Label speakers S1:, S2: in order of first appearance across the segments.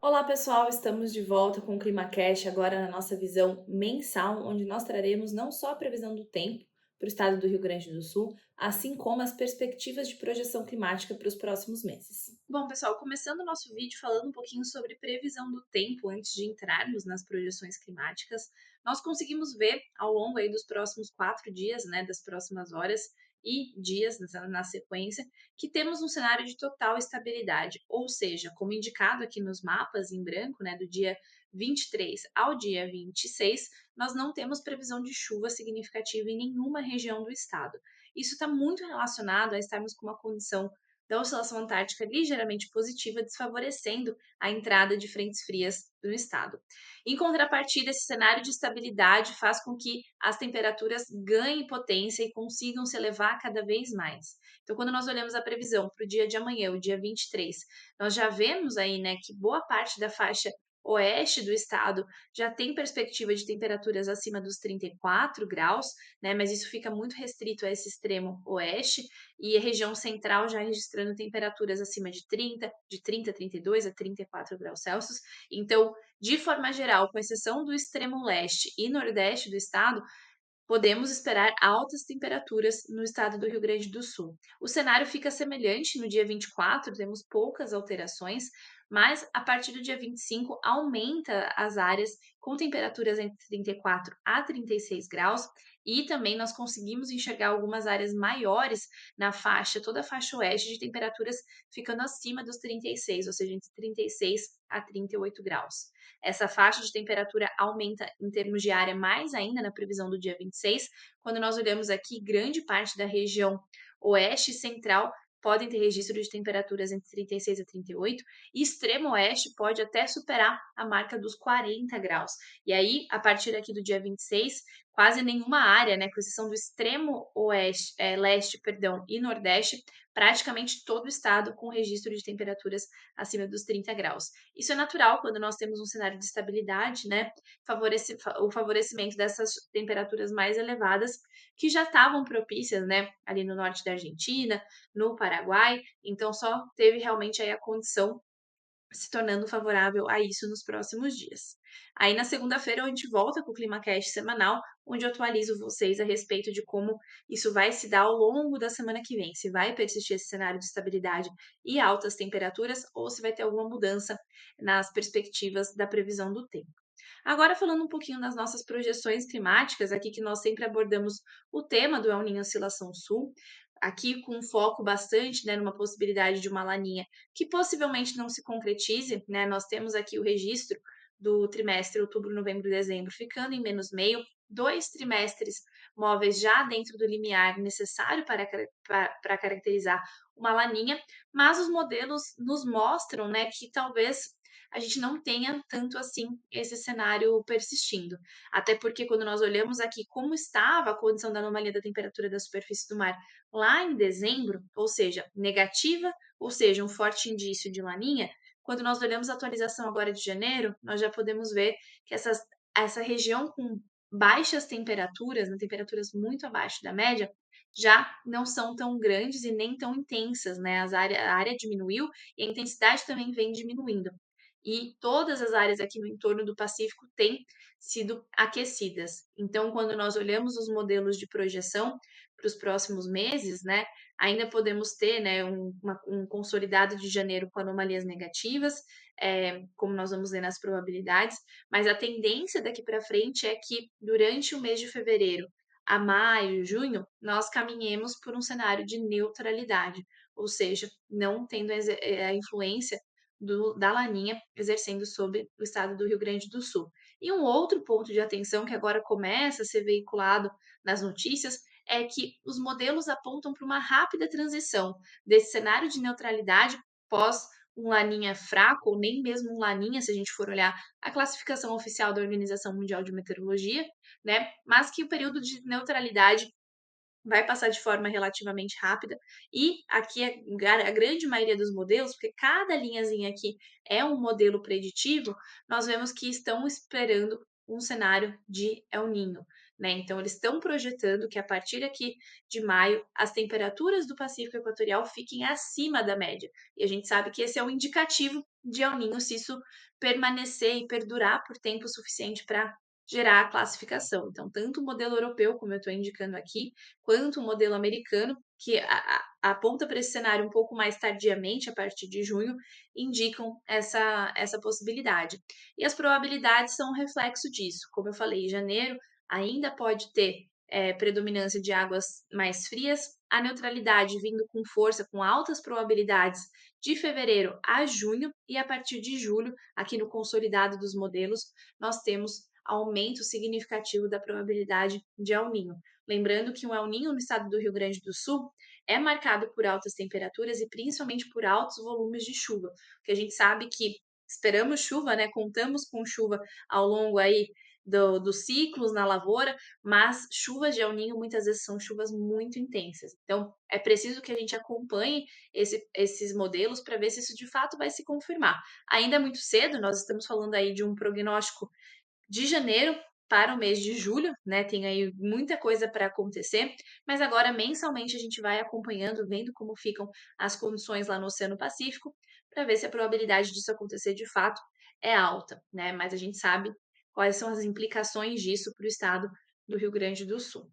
S1: Olá pessoal, estamos de volta com o ClimaCast, agora na nossa visão mensal, onde nós traremos não só a previsão do tempo para o estado do Rio Grande do Sul, assim como as perspectivas de projeção climática para os próximos meses. Bom, pessoal, começando o nosso vídeo falando um pouquinho sobre previsão do tempo antes de entrarmos nas projeções climáticas, nós conseguimos ver ao longo aí dos próximos 4 dias, né, das próximas horas e dias na sequência, que temos um cenário de total estabilidade, ou seja, como indicado aqui nos mapas em branco, né, do dia 23 ao dia 26, nós não temos previsão de chuva significativa em nenhuma região do estado. Isso está muito relacionado a estarmos com uma condição da oscilação antártica ligeiramente positiva, desfavorecendo a entrada de frentes frias no estado. Em contrapartida, esse cenário de estabilidade faz com que as temperaturas ganhem potência e consigam se elevar cada vez mais. Então, quando nós olhamos a previsão para o dia de amanhã, o dia 23, nós já vemos aí, né, que boa parte da faixa oeste do estado já tem perspectiva de temperaturas acima dos 34 graus, né, mas isso fica muito restrito a esse extremo oeste, e a região central já registrando temperaturas acima de 30, 32 a 34 graus Celsius. Então, de forma geral, com exceção do extremo leste e nordeste do estado, podemos esperar altas temperaturas no estado do Rio Grande do Sul. O cenário fica semelhante no dia 24, temos poucas alterações, mas a partir do dia 25 aumenta as áreas com temperaturas entre 34 a 36 graus e também nós conseguimos enxergar algumas áreas maiores na faixa, toda a faixa oeste de temperaturas ficando acima dos 36, ou seja, entre 36 a 38 graus. Essa faixa de temperatura aumenta em termos de área mais ainda na previsão do dia 26, quando nós olhamos aqui, grande parte da região oeste e central podem ter registro de temperaturas entre 36 a 38, e extremo oeste pode até superar a marca dos 40 graus. E aí, a partir aqui do dia 26, quase nenhuma área, né, com exceção do extremo oeste, leste, perdão, e nordeste, praticamente todo o estado com registro de temperaturas acima dos 30 graus. Isso é natural quando nós temos um cenário de estabilidade, né? O favorecimento dessas temperaturas mais elevadas que já estavam propícias, né? Ali no norte da Argentina, no Paraguai, então só teve realmente aí a condição se tornando favorável a isso nos próximos dias. Aí na segunda-feira a gente volta com o ClimaCast semanal, onde eu atualizo vocês a respeito de como isso vai se dar ao longo da semana que vem, se vai persistir esse cenário de estabilidade e altas temperaturas ou se vai ter alguma mudança nas perspectivas da previsão do tempo. Agora falando um pouquinho das nossas projeções climáticas, aqui que nós sempre abordamos o tema do El Niño Oscilação Sul, aqui com foco bastante, né, numa possibilidade de uma laninha que possivelmente não se concretize, né? Nós temos aqui o registro do trimestre outubro, novembro e dezembro ficando em menos meio, 2 trimestres móveis já dentro do limiar necessário para caracterizar uma laninha, mas os modelos nos mostram, né, que talvez a gente não tenha tanto assim esse cenário persistindo. Até porque quando nós olhamos aqui como estava a condição da anomalia da temperatura da superfície do mar lá em dezembro, ou seja, negativa, ou seja, um forte indício de laninha, quando nós olhamos a atualização agora de janeiro, nós já podemos ver que essa região com baixas temperaturas, né, temperaturas muito abaixo da média, já não são tão grandes e nem tão intensas, né? A área diminuiu e a intensidade também vem diminuindo. E todas as áreas aqui no entorno do Pacífico têm sido aquecidas. Então, quando nós olhamos os modelos de projeção para os próximos meses, né, ainda podemos ter, né, um consolidado de janeiro com anomalias negativas, como nós vamos ver nas probabilidades, mas a tendência daqui para frente é que durante o mês de fevereiro a maio, junho, nós caminhemos por um cenário de neutralidade, ou seja, não tendo a influência da Laninha exercendo sobre o estado do Rio Grande do Sul. E um outro ponto de atenção que agora começa a ser veiculado nas notícias é que os modelos apontam para uma rápida transição desse cenário de neutralidade pós um laninha fraco, ou nem mesmo um laninha, se a gente for olhar a classificação oficial da Organização Mundial de Meteorologia, né? Mas que o período de neutralidade vai passar de forma relativamente rápida, e aqui a grande maioria dos modelos, porque cada linhazinha aqui é um modelo preditivo, nós vemos que estão esperando um cenário de El Niño. né? Então, eles estão projetando que a partir aqui de maio, as temperaturas do Pacífico Equatorial fiquem acima da média. E a gente sabe que esse é um indicativo de El Niño se isso permanecer e perdurar por tempo suficiente para gerar a classificação. Então, tanto o modelo europeu, como eu estou indicando aqui, quanto o modelo americano, que aponta para esse cenário um pouco mais tardiamente, a partir de junho, indicam essa possibilidade. E as probabilidades são um reflexo disso. Como eu falei, janeiro ainda pode ter predominância de águas mais frias, a neutralidade vindo com força, com altas probabilidades de fevereiro a junho, e a partir de julho, aqui no consolidado dos modelos, nós temos aumento significativo da probabilidade de El Niño. Lembrando que um El Niño no estado do Rio Grande do Sul é marcado por altas temperaturas e principalmente por altos volumes de chuva, porque a gente sabe que esperamos chuva, né? Contamos com chuva ao longo aí dos ciclos na lavoura, mas chuvas de El Niño muitas vezes são chuvas muito intensas. Então, é preciso que a gente acompanhe esses modelos para ver se isso de fato vai se confirmar. Ainda é muito cedo, nós estamos falando aí de um prognóstico de janeiro para o mês de julho, né? Tem aí muita coisa para acontecer, mas agora mensalmente a gente vai acompanhando, vendo como ficam as condições lá no Oceano Pacífico, para ver se a probabilidade disso acontecer de fato é alta, né? Mas a gente sabe quais são as implicações disso para o estado do Rio Grande do Sul.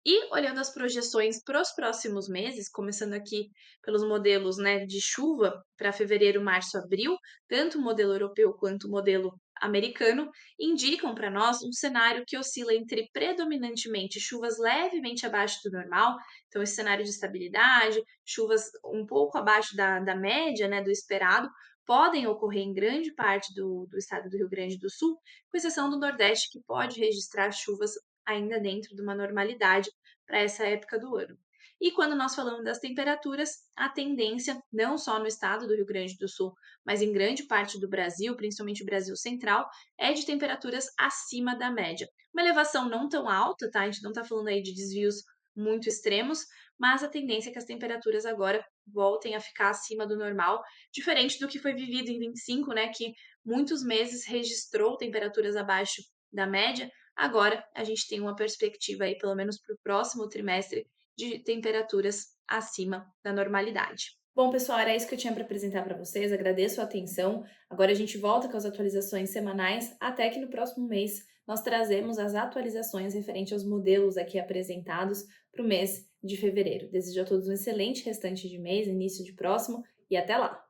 S1: E olhando as projeções para os próximos meses, começando aqui pelos modelos, né, de chuva para fevereiro, março, abril, tanto o modelo europeu quanto o modelo americano indicam para nós um cenário que oscila entre predominantemente chuvas levemente abaixo do normal, então esse cenário de estabilidade, chuvas um pouco abaixo da média, né, do esperado, podem ocorrer em grande parte do estado do Rio Grande do Sul, com exceção do Nordeste, que pode registrar chuvas ainda dentro de uma normalidade para essa época do ano. E quando nós falamos das temperaturas, a tendência, não só no estado do Rio Grande do Sul, mas em grande parte do Brasil, principalmente o Brasil Central, é de temperaturas acima da média. Uma elevação não tão alta, tá? A gente não está falando aí de desvios muito extremos, mas a tendência é que as temperaturas agora voltem a ficar acima do normal, diferente do que foi vivido em 25, né? Que muitos meses registrou temperaturas abaixo da média. Agora a gente tem uma perspectiva aí, pelo menos para o próximo trimestre, de temperaturas acima da normalidade. Bom, pessoal, era isso que eu tinha para apresentar para vocês. Agradeço a atenção. Agora a gente volta com as atualizações semanais, até que no próximo mês nós trazemos as atualizações referentes aos modelos aqui apresentados para o mês de fevereiro. Desejo a todos um excelente restante de mês, início de próximo, e até lá!